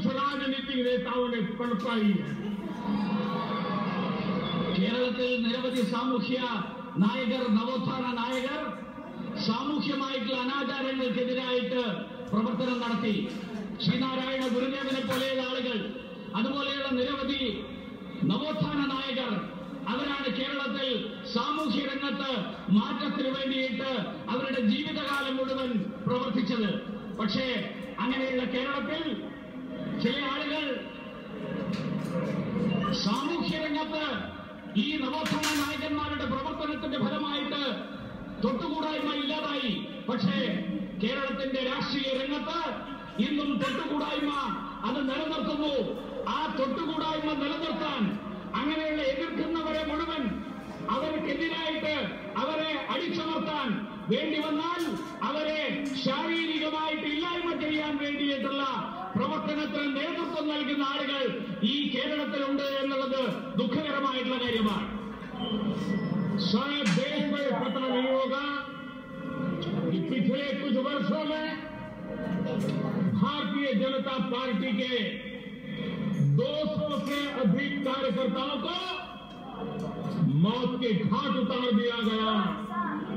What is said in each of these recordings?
कुछ राजनीतिक नेताओं ने पनपा ही है। കേരളത്തിൽ നിരവധി സാമൂഹ്യ നായകർ, നവോത്ഥാന നായകർ സാമൂഹ്യമായിട്ടുള്ള അനാചാരങ്ങൾക്കെതിരായിട്ട് പ്രവർത്തനം നടത്തി. ശ്രീനാരായണ ഗുരുദേവനെ പോലെയുള്ള ആളുകൾ, അതുപോലെയുള്ള നിരവധി നവോത്ഥാന നായകർ, അവരാണ് കേരളത്തിൽ സാമൂഹ്യ രംഗത്ത് മാറ്റത്തിന് വേണ്ടിയിട്ട് അവരുടെ ജീവിതകാലം മുഴുവൻ പ്രവർത്തിച്ചത്. പക്ഷേ അങ്ങനെയുള്ള കേരളത്തിൽ ചില ആളുകൾ സാമൂഹ്യ രംഗത്ത് ഈ നവോത്ഥാന നായകന്മാരുടെ പ്രവർത്തനത്തിന്റെ ഫലമായിട്ട് തൊട്ടുകൂടായ്മ ഇല്ലാതായി. പക്ഷേ കേരളത്തിന്റെ രാഷ്ട്രീയ രംഗത്ത് ഇന്നും തൊട്ടുകൂടായ്മ അത് നിലനിർത്തുന്നു. ആ തൊട്ടുകൂടായ്മ നിലനിർത്താൻ അങ്ങനെയുള്ള എതിർക്കുന്നവരെ മുഴുവൻ അവർക്കെതിരായിട്ട് അവരെ അടിച്ചമർത്താൻ വേണ്ടി വന്നാൽ അവരെ ശാരീരികമായിട്ട് ഇല്ലായ്മ ചെയ്യാൻ വേണ്ടിയിട്ടുള്ള പ്രവർത്തനത്തിന് നേതൃത്വം നൽകുന്ന ആളുകൾ ഈ കേരളത്തിലുണ്ട് എന്നുള്ളത് ദുഃഖകരമായിട്ടുള്ള കാര്യമാണ്. शायद देश में पता नहीं होगा कि पिछले कुछ वर्षों में भारतीय जनता पार्टी के 200 से अधिक कार्यकर्ताओं को मौत के घाट उतार दिया गया,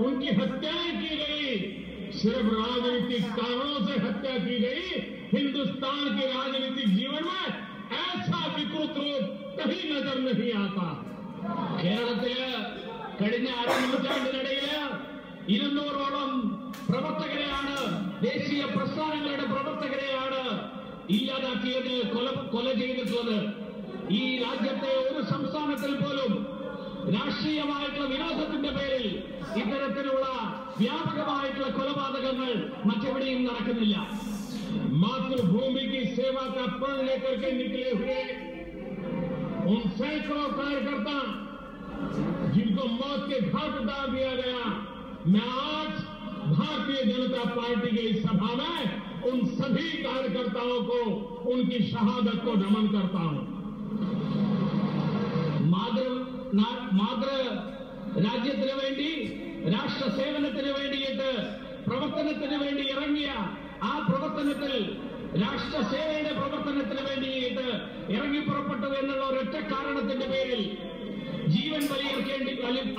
उनकी हत्याएं की गई। सिर्फ राजनीतिक कारणों से हत्या की गई। हिंदुस्तान के राजनीतिक जीवन में ऐसा विकृत रूप कहीं नजर नहीं आता। കേരളത്തില് കഴിഞ്ഞ അരനൂറ്റാണ്ടിനിടയില് 200ഓളം പ്രവർത്തകരെയാണ്, ദേശീയ പ്രസ്ഥാനങ്ങളുടെ പ്രവർത്തകരെയാണ് ഇല്ലാതാക്കിയത്, കൊല ചെയ്തിട്ടുള്ളത്. ഈ രാജ്യത്തെ ഒരു സംസ്ഥാനത്തിൽ പോലും രാഷ്ട്രീയമായിട്ടുള്ള വിരോധത്തിന്റെ പേരിൽ ഇത്തരത്തിലുള്ള വ്യാപകമായിട്ടുള്ള കൊലപാതകങ്ങൾ മറ്റെവിടെയും നടക്കുന്നില്ല. मातृभूमि की सेवा का प्रण लेकर के निकले हुए उन सैकड़ों कार्यकर्ता जिनको मौत के घाट उतार दिया गया, मैं आज भारतीय जनता पार्टी की इस सभा में उन सभी कार्यकर्ताओं को उनकी शहादत को नमन करता हूं। മാതൃ രാജ്യത്തിന് വേണ്ടി, രാഷ്ട്ര സേവനത്തിന് വേണ്ടിയിട്ട് പ്രവർത്തനത്തിന് വേണ്ടി ഇറങ്ങിയ ആ പ്രവർത്തനത്തിൽ, രാഷ്ട്രസേവയുടെ പ്രവർത്തനത്തിന് വേണ്ടിയിട്ട് ഇറങ്ങി പുറപ്പെട്ടു എന്നുള്ള ഒരൊറ്റ കാരണത്തിന്റെ പേരിൽ ജീവൻ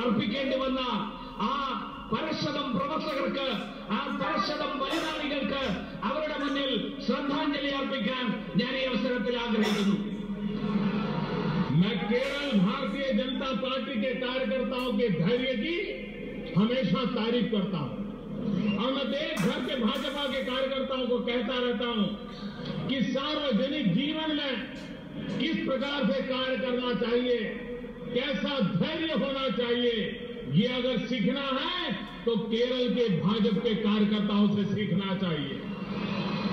അർപ്പിക്കേണ്ടി വന്ന ആ പരശതം പ്രവർത്തകർക്ക്, ആ പരശതം ബലിദാനികൾക്ക് അവരുടെ മുന്നിൽ ശ്രദ്ധാഞ്ജലി അർപ്പിക്കാൻ ഞാൻ ഈ അവസരത്തിൽ ആഗ്രഹിക്കുന്നു. मैं केरल भारतीय जनता पार्टी के कार्यकर्ताओं के धैर्य की हमेशा तारीफ करता हूं और मैं देश भर के भाजपा के कार्यकर्ताओं को कहता रहता हूं कि सार्वजनिक जीवन में किस प्रकार से कार्य करना चाहिए, कैसा धैर्य होना चाहिए, ये अगर सीखना है तो केरल के भाजपा के कार्यकर्ताओं से सीखना चाहिए।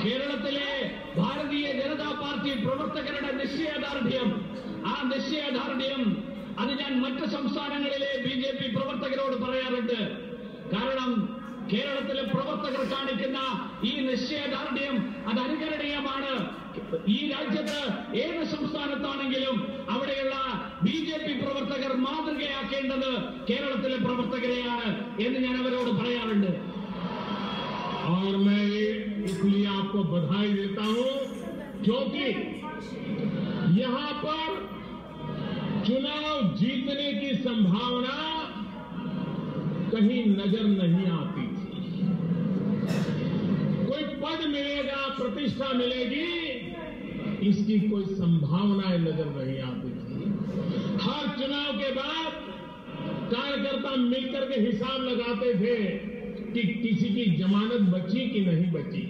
കേരളത്തിലെ ഭാരതീയ ജനതാ പാർട്ടി പ്രവർത്തകരുടെ നിശ്ചയദാർഢ്യം, ആ നിശ്ചയദാർഢ്യം അത് ഞാൻ മറ്റ് സംസ്ഥാനങ്ങളിലെ BJP പ്രവർത്തകരോട് പറയാറുണ്ട്. കാരണം കേരളത്തിലെ പ്രവർത്തകർ കാണിക്കുന്ന ഈ നിശ്ചയദാർഢ്യം അത് അനുകരണീയമാണ്. ഈ രാജ്യത്ത് ഏത് സംസ്ഥാനത്താണെങ്കിലും അവിടെയുള്ള BJP പ്രവർത്തകർ മാതൃകയാക്കേണ്ടത് കേരളത്തിലെ പ്രവർത്തകരെയാണ് എന്ന് ഞാൻ അവരോട് പറയാറുണ്ട്. और मैं इसलिए आपको बधाई देता हूं क्योंकि यहां पर चुनाव जीतने की संभावना कहीं नजर नहीं आती थी। कोई पद मिलेगा, प्रतिष्ठा मिलेगी, इसकी कोई संभावनाएं नजर नहीं आती थी। हर चुनाव के बाद कार्यकर्ता मिलकर के हिसाब लगाते थे कि किसी की जमानत बची कि नहीं बची।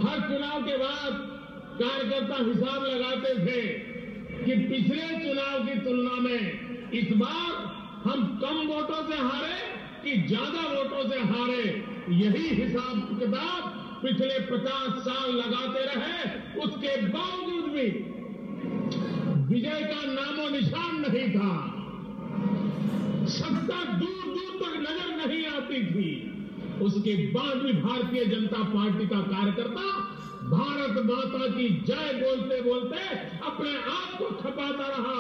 हर चुनाव के बाद कार्यकर्ता हिसाब लगाते थे कि पिछले चुनाव की तुलना में इस बार हम कम वोटों से हारे कि ज्यादा वोटों से हारे। यही हिसाब किताब पिछले 50 साल लगाते रहे, उसके बावजूद भी विजय का नामो निशान नहीं था। सत्ता दूर दूर तक नजर नहीं आती थी। उसके बाद भी भारतीय जनता पार्टी का कार्यकर्ता भारत माता की जय बोलते बोलते अपने आप को खपाता रहा।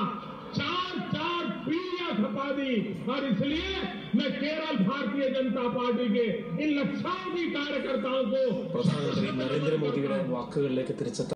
4 पीढ़ियां खपा दी। और इसलिए मैं केरल भारतीय जनता पार्टी के इन लक्षावधि कार्यकर्ताओं को പ്രധാനമന്ത്രി നരേന്ദ്രമോദിയുടെ വാക്കുകളിലേക്ക് തിരിച്ചെത്താൻ